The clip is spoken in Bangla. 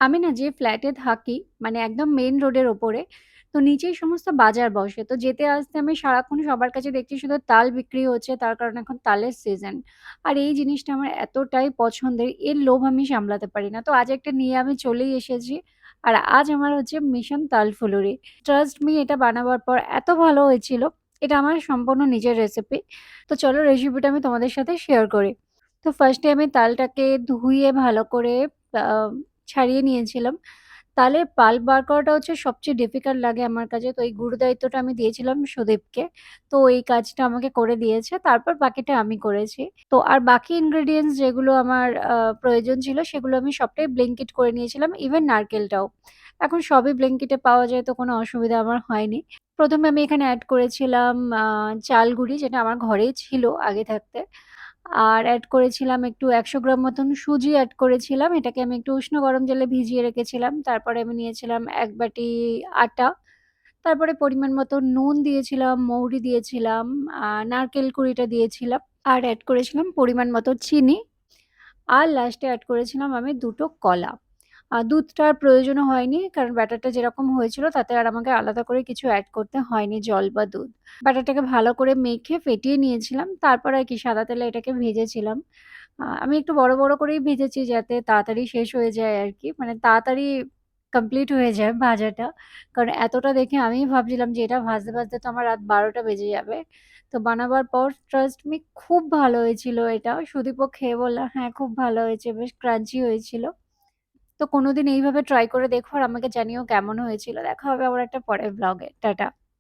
আমি না যে ফ্ল্যাটে থাকি মানে একদম মেইন রোডের ওপরে। তো নিচেই সমস্ত বাজার বসে। তো যেতে আসতে আমি সারাক্ষণ সবার কাছে দেখছি শুধু তাল বিক্রি হচ্ছে, তার কারণ এখন তালের সিজন। আর এই জিনিসটা আমার এতটাই পছন্দের, এর লোভ আমি সামলাতে পারি না। তো আজ একটা নিয়ে আমি চলেই এসেছি। আর আজ আমার হচ্ছে মিশন তাল ফুলুরি। ট্রাস্ট মি, এটা বানাবার পর এত ভালো হয়েছিল। এটা আমার সম্পূর্ণ নিজের রেসিপি। তো চলো রেসিপিটা আমি তোমাদের সাথে শেয়ার করি। তো ফার্স্টে আমি তালটাকে ধুয়ে ভালো করে আহ ছাড়িয়ে নিয়েছিলাম। তাহলে পাল্প বার করাটা হচ্ছে সবচেয়ে ডিফিকাল্ট লাগে আমার কাছে। তো এই গুরু দায়িত্বটা আমি দিয়েছিলাম সুদীপকে। তো এই কাজটা আমাকে করে দিয়েছে। তারপর বাকিটা আমি করেছি। তো আর বাকি ইনগ্রেডিয়েন্টস যেগুলো আমার প্রয়োজন ছিল সেগুলো আমি সবটাই ব্লেঙ্কেট করে নিয়েছিলাম, ইভেন নারকেলটাও। এখন সবই ব্লেঙ্কেটে পাওয়া যায়, তো কোনো অসুবিধা আমার হয়নি। প্রথমে আমি এখানে অ্যাড করেছিলাম চাল গুঁড়ি, যেটা আমার ঘরেই ছিল আগে থাকতে। আর অ্যাড করেছিলাম একটু ১০০ গ্রাম মতন সুজি অ্যাড করেছিলাম। এটাকে আমি একটু উষ্ণ গরম জলে ভিজিয়ে রেখেছিলাম। তারপরে আমি নিয়েছিলাম ১ বাটি আটা। তারপরে পরিমাণ মতো নুন দিয়েছিলাম, মৌরি দিয়েছিলাম, নারকেল কুড়িটা দিয়েছিলাম। আর অ্যাড করেছিলাম পরিমাণ মতো চিনি। আর লাস্টে অ্যাড করেছিলাম আমি ২ টো কলা। দুধটার প্রয়োজনও হয়নি, কারণ ব্যাটারটা যেরকম হয়েছিল তাতে আর আমাকে আলাদা করে কিছু অ্যাড করতে হয়নি, জল বা দুধ। ব্যাটারটাকে ভালো করে মেখে ফেটিয়ে নিয়েছিলাম। তারপর আর কি সাদা তেলে এটাকে ভেজেছিলাম। আমি একটু বড় বড় করেই ভেজেছি যাতে তাড়াতাড়ি শেষ হয়ে যায় আর কি, মানে তাড়াতাড়ি কমপ্লিট হয়ে যায় ভাজাটা। কারণ এতটা দেখে আমি ভাবছিলাম যে এটা ভাজতে ভাজতে তো আমার রাত ১২টা বেজে যাবে। তো বানাবার পর ট্রাস্ট মি, খুব ভালো হয়েছিল এটা। সুদীপও খেয়ে বলল হ্যাঁ খুব ভালো হয়েছে, বেশ ক্রাঞ্চি হয়েছিল। তো কোনোদিন এইভাবে ট্রাই করে দেখো আর আমাকে জানিও কেমন হয়েছিল। দেখা হবে আবার একটা পরের ব্লগে। টাটা।